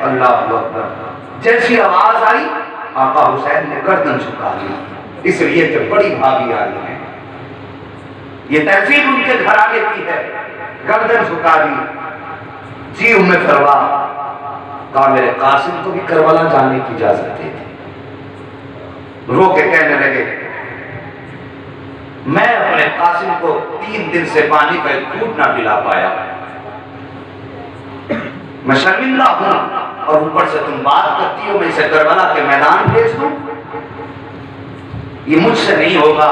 اللہ اکبر. جیسی آواز آئی آقا حسین نے گردن جھکا لی، اس لیے کہ بڑی بھابھی آئی ہے. یہ تہذیب ان کے گھرانے کی ہے. گردن جھکا دی. جی ام فروا، کہا میرے قاسم کو بھی کربلا جانے کی اجازت دے دی. رو کے کہنے لگے میں اپنے قاسم کو 3 دن سے پانی کا ایک گھونٹ نہ پلا پایا، میں شرمندہ ہوں، اور اوپر سے تم بات کرتی ہو میں اسے کربلا کے میدان بھیج دوں. یہ مجھ سے نہیں ہوگا،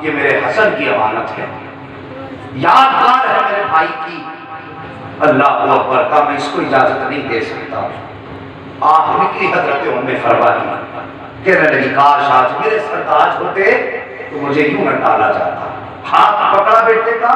یہ میرے حسن کی امانت ہے، یادگار ہے میرے بھائی کی. اللہ اکبر کا میں اس کو اجازت نہیں دے سکتا. آہ نکلی حضرت ام فروا کی، کہنے لگی کاش آج میرے سرتاج ہوتے تو مجھے یوں نہ ڈالا جاتا. ہاتھ پکڑا بیٹے کا،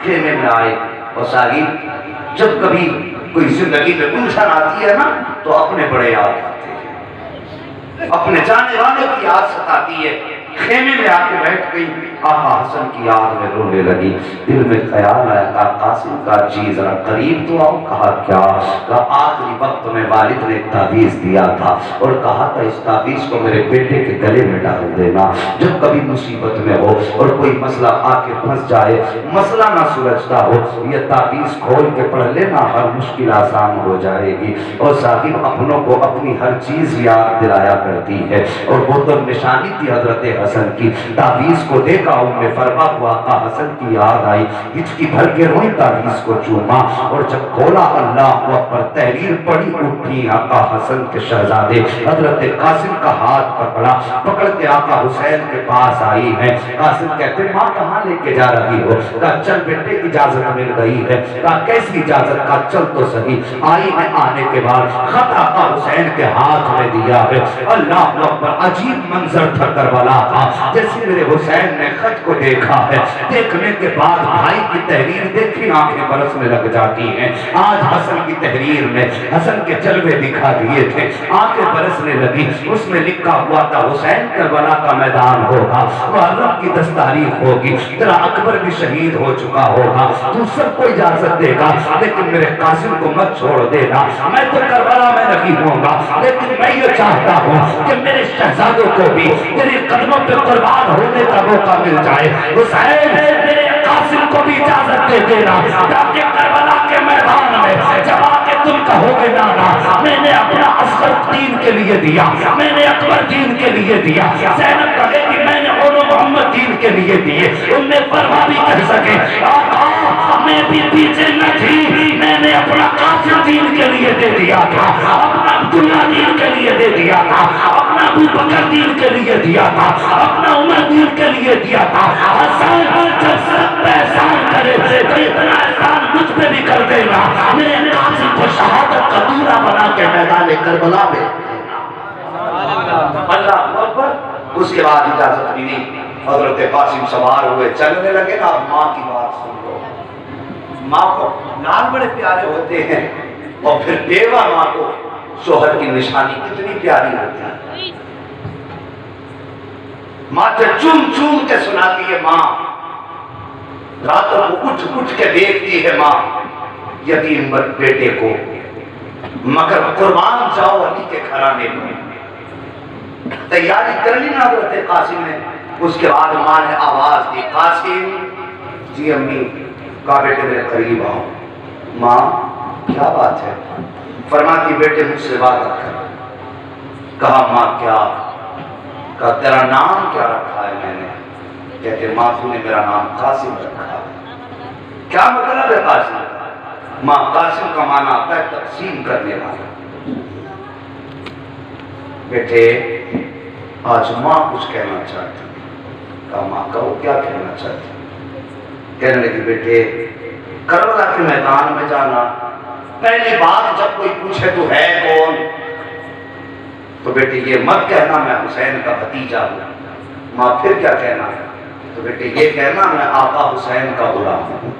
خیمے میں آئے. اور صاحب جب کبھی کوئی زندگی میں الجھن آتی ہے نا تو اپنے بڑے یاد آتے ہیں، اپنے جانے والے کی یاد ستاتی ہے. خیمے میں آ کے بیٹھ گئی. آقا حسن کی یاد میں رونے لگی. دل میں خیال آیا کہا قاسم کا جی ذرا قریب تو آؤ. کہا کیا؟ کہا آخری وقت میں والد نے ایک تعویذ دیا تھا اور کہا تھا اس تعویذ کو میرے بیٹے کے گلے میں ڈال دینا، جب کبھی مصیبت میں ہو اور کوئی مسئلہ آ کے پھنس جائے، مسئلہ نہ سلجھتا ہو، یہ تعویذ کھول کے پڑھ لینا، ہر مشکل آسان ہو جائے گی. اور صاحب اپنوں کو اپنی ہر چیز یاد دلایا کرتی ہے، اور وہ تو نشانی تھی حضرت حسن کی. تعویذ کو دیکھا ام فروا کو آقا حسن کی یاد آئی، ہچکی بھر کے روئی، تعویذ کو چوما، اور جب کھولا اللہ اکبر تحریر پڑی. اٹھی آقا حسن کے شہزادے حضرت قاسم کا ہاتھ پکڑا، پکڑ کے آقا حسین کے پاس آئی ہے. قاسم کہتے ماں کہاں لے کے جا رہی ہو؟ کہا چل بیٹے اجازت مل گئی ہے. کہا کیسی اجازت؟ کا چل تو صحیح. آئی ہے، آنے کے بعد خط آقا حسین کے ہاتھ میں دیا ہے. اللہ اکبر عجیب منظر تھا کربلا کا. جیسے میرے حسین نے خط کو دیکھا ہے، دیکھنے کے بعد بھائی کی تحریر دیکھی آنکھیں برسنے لگ جاتی ہیں. آج حسن کی تحریر میں حسن کے جلوے دکھا دیے تھے، آنکھیں برسنے لگی. اس میں لکھا ہوا تھا حسین کربلا کا میدان ہوگا، محرم کی 10 تاریخ ہوگی، تیرا اکبر بھی شہید ہو چکا ہوگا، تو سب کو اجازت دے گا لیکن میرے قاسم کو مت چھوڑ دینا. میں تو کربلا میں نہیں ہوں گا لیکن میں یہ چاہتا ہوں کہ میرے شہزادوں کو بھی تیرے قدموں پہ قربان ہونے کا موقع مل جائے. حسین میرے قاسم کو بھی اجازت دے دینا تاکہ کربلا کے میدان میں جب آ کے تم کہو گے نانا میں نے اپنا اصغر دین کے لیے دیا، میں نے اکبر دین کے لیے دیا، زینب کہے کہ میں نے اولو محمد دین کے لیے دیے. ان میں فرما بھی کہہ سکے آقا میں بھی پیچھے نہ تھی، میں نے اپنا قاسم دین کے لیے دے دیا تھا، اپنا عبداللہ دین کے لیے دے دیا تھا، اپنا ابو بکر دین کے لیے دیا تھا، اپنا عمر دین کے لیے دیا تھا. حسین جب سب پہ احسان کرے تو اتنا احسان مجھ پہ بھی کر دے گا. میرے قاسم کو شہادت کا دورہ بنا کے میدان کربلا میں. اللہ اکبر. اس کے بعد اجازت ملی، حضرت قاسم سوار ہوئے چلنے لگے. نا ماں کی بات سن لو. ماں کو لال بڑے پیارے ہوتے ہیں، اور پھر بیوہ ماں کو شوہر کی نشانی کتنی پیاری ہوتی ہے. ماتھے چوم چوم کے سناتی ہے ماں، راتوں کو اٹھ اٹھ کے دیکھتی ہے ماں یتیم بیٹے کو، مگر قربان جاؤ علی کے گھرانے میں. تیاری کر لی نا حضرت قاسم نے. اس کے بعد ماں نے آواز دی قاسم. جی امی. کہا بیٹے میرے قریب آؤ. ماں کیا بات ہے؟ فرماتی بیٹے مجھ سے وعدہ کر. کہا ماں کیا؟ کہا تیرا نام کیا رکھا ہے میں نے؟ کہتے ماں تو نے میرا نام قاسم رکھا ہے. کیا مطلب ہے قاسم؟ ماں قاسم کا معنی آتا ہے تقسیم کرنے والا. بیٹے آج ماں کچھ کہنا چاہتی. کہا ماں کہو کیا کہنا چاہتی؟ کہنے لگی بیٹے کربلا کے میدان میں جانا، پہلی بات جب کوئی پوچھے تو ہے کون، تو بیٹے یہ مت کہنا میں حسین کا بھتیجا ہوں. ماں پھر کیا کہنا ہے؟ تو بیٹے یہ کہنا میں آقا حسین کا غلام ہوں،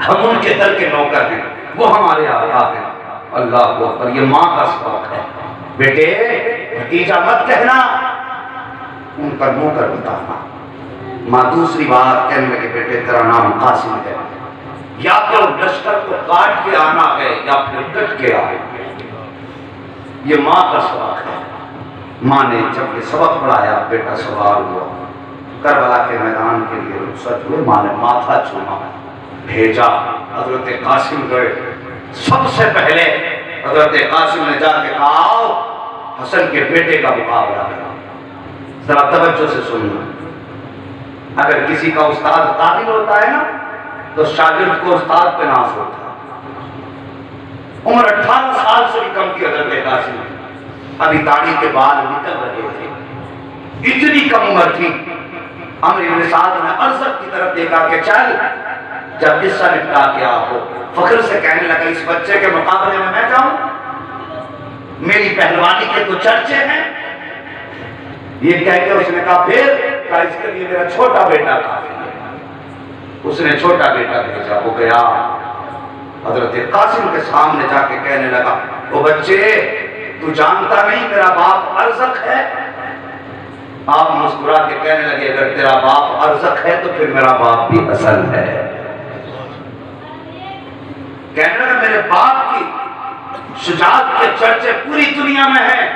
ہم ان کے در کے نوکر ہیں، وہ ہمارے آقا ہیں. اللہ اکبر. یہ ماں کا سبق ہے. بیٹے بھتیجا مت کہنا، ان کا نوکر بتانا. ماں دوسری بات کہنے لگے بیٹے تیرا نام قاسم ہے، یا تو لشکر کو کاٹ کے آنا ہے یا پھر ڈٹ کے آئے. یہ ماں کا سبق ہے۔ ماں نے جب یہ سبق پڑھایا، بیٹا سوار ہوا، کربلا کے میدان کے لیے رخصت ہوئے، ماں نے ماتھا چوما، بھیجا۔ حضرت قاسم گئے، سب سے پہلے حضرت قاسم نے جا کے کہا آؤ حسن کے بیٹے کا مقابلہ کرو۔ ذرا توجہ سے سننا، اگر کسی کا استاد قابل ہوتا ہے نا تو شاگرد کو استاد پہ ناز ہوتا ہے۔ عمر 18 سال سے بھی کم کی حضرت قاسم، ابھی داڑھی کے بال نکل رہے تھے، اتنی کم عمر تھی۔ عمرو بن سعد نے ارزق کی طرف دیکھا کہ چل جب قصہ نپٹا کے آؤ، فخر سے کہنے لگا اس بچے کے مقابلے میں میں جاؤں؟ میری پہلوانی کے تو چرچے ہیں۔ یہ کہہ کے اس نے کہا پھر کہا اس کے لیے میرا چھوٹا بیٹا کافی ہے۔ اس نے چھوٹا بیٹا بھیجا، وہ گیا حضرت قاسم کے سامنے جا کے کہنے لگا وہ بچے تو جانتا نہیں میرا باپ ارزق ہے؟ آپ مسکرا کے کہنے لگے اگر تیرا باپ ارزق ہے تو پھر میرا باپ بھی اصل ہے۔ کہنے لگا میرے باپ کی شجاعت کے چرچے پوری دنیا میں ہیں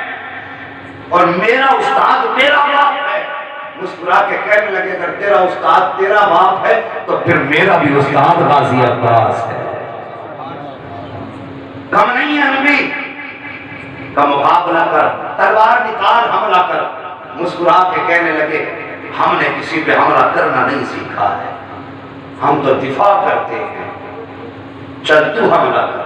اور میرا استاد میرا باپ ہے۔ مسکرا کے کہنے لگے اگر تیرا استاد تیرا باپ ہے تو پھر میرا بھی استاد غازی عباس ہے۔ کم نہیں ہے نبی کا مقابلہ کر، تلوار نکال حملہ کر۔ مسکرا کے کہنے لگے ہم نے کسی پہ حملہ کرنا نہیں سیکھا ہے، ہم تو دفاع کرتے ہیں، چل تو حملہ کر۔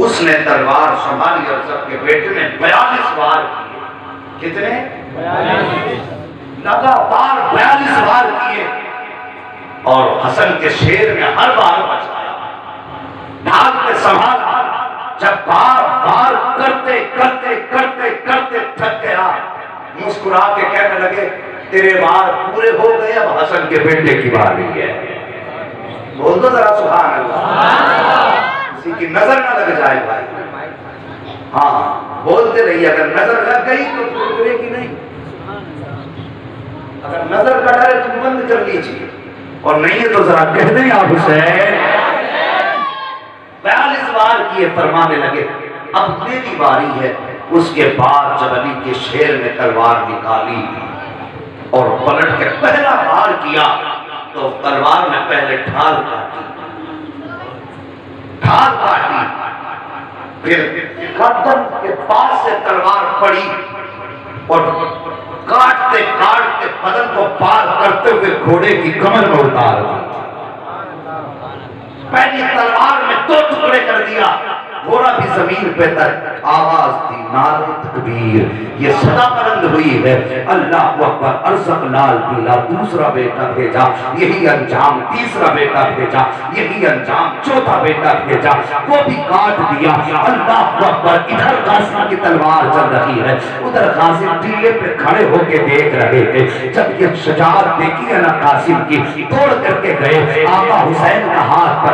اس نے تلوار سنبھالی اور سب کے بیٹے نے 42 وار کیے۔ کتنے؟ 42 لگاتار 42 وار کیے اور حسن کے شیر نے ہر بار بچایا، ڈھال کے سنبھالا۔ جب بار بار کرتے کرتے کرتے کرتے تھک گیا، مسکرا کے کہنے لگے تیرے وار پورے ہو گئے، اب حسن کے بیٹے کی باری ہے۔ بول دو ذرا سبحان اللہ، کسی کی نظر نہ لگ جائے بھائی۔ ہاں بولتے رہیے، اگر نظر لگ گئی تو اترے گی نہیں، اگر نظر کا ڈر ہے تم بند کر لیجیے، اور نہیں ہے تو ذرا کہہ دیں آپ حسین۔ 42 وار کیے، فرمانے لگے اب میری باری ہے۔ اس کے بعد جب علی کے شیر نے تلوار نکالی اور پلٹ کے پہلا وار کیا تو تلوار نے پہلے ڈھال کاٹی، پھر گردن کے پاس سے تلوار پڑی اور کاٹتے کاٹتے بدن کو پار کرتے ہوئے گھوڑے کی کمر میں اتار دی۔ پہلی تلوار میں 2 ٹکڑے کر دیا، گھوڑا بھی زمین پہ تک، آواز دی نعرہ تکبیر، یہ صدا بلند ہوئی ہے اللہ اکبر۔ ارزق لال پیلا دوسرا بیٹا بھیجا، یہی انجام تیسرا بیٹا بھیجا، یہی انجام چوتھا بیٹا بھیجا، وہ بھی کاٹ دیا۔ اللہ اکبر۔ ادھر قاسم کی تلوار چل رہی ہے، ادھر غازی ٹیلے پہ کھڑے ہو کے دیکھ رہے تھے۔ جب یہ شجاعت دیکھی ہے نا قاسم کی، توڑ کر کے گئے، آقا حسین کا ہاتھ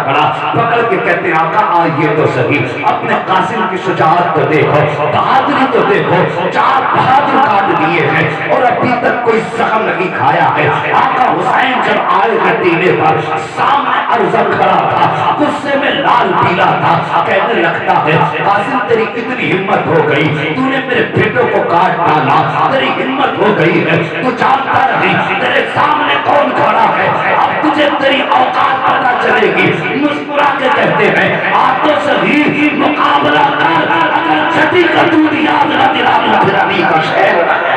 پکڑ کے کہتے ہیں آقا آئیے تو صحیح، اپنے قاسم کی شجاعت کو دیکھو، بہادری تو دیکھو، 4 بہادر کاٹ دیے ہیں اور ابھی تک کوئی زخم نہیں کھایا ہے۔ آقا حسین جب آئے ہیں ٹیلے پر، سامنے ارزق کھڑا تھا، غصے میں لال پیلا تھا، کہنے لگتا ہے قاسم تیری کتنی ہمت ہو گئی، تو نے میرے بیٹوں کو کاٹ ڈالا، تیری ہمت ہو گئی ہے، تو جانتا نہیں تیرے سامنے کون کھڑا ہے، اب تجھے تیری اوقات پتہ چلے گی۔ مسکرا کے کہتے ہیں آپ تو صحیح مقابلہ کر، اگر چھٹی کا دودھ یاد نہ دلانا پھر علی کا شہر ہے۔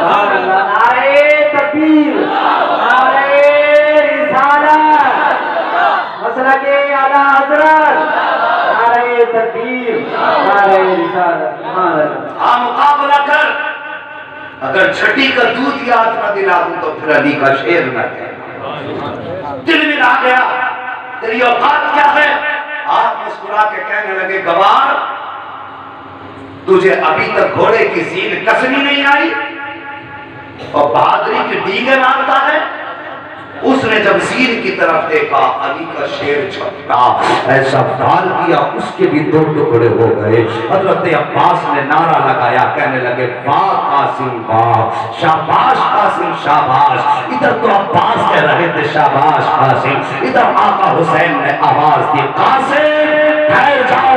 نعرہ تکبیر، نعرہ رسالت، مسلک اعلی حضرت، نعرہ تکبیر، نعرہ رسالت۔ ہاں مقابلہ کر، اگر چھٹی کا دودھ یاد نہ دلا دوں تو پھر علی کا شعر نہ کہہ۔ دل میں آ گیا تیری اوقات کیا ہے؟ آپ مسکرا کے کہنے لگے گوار تجھے ابھی تک گھوڑے کی زین کسنی نہیں آئی اور بہادری کی ڈیگے مارتا ہے؟ اس نے جب زین کی طرف دیکھا علی کا شیر چھپٹا، ایسا ڈال کیا اس کے بھی 2 ٹکڑے ہو گئے۔ حضرت عباس نے نعرہ لگایا، کہنے لگے واہ قاسم واہ، شاباش قاسم شاباش۔ ادھر تو عباس کہہ رہے تھے شاباش قاسم، ادھر آقا حسین نے آواز دی قاسم ٹھہر جاؤ،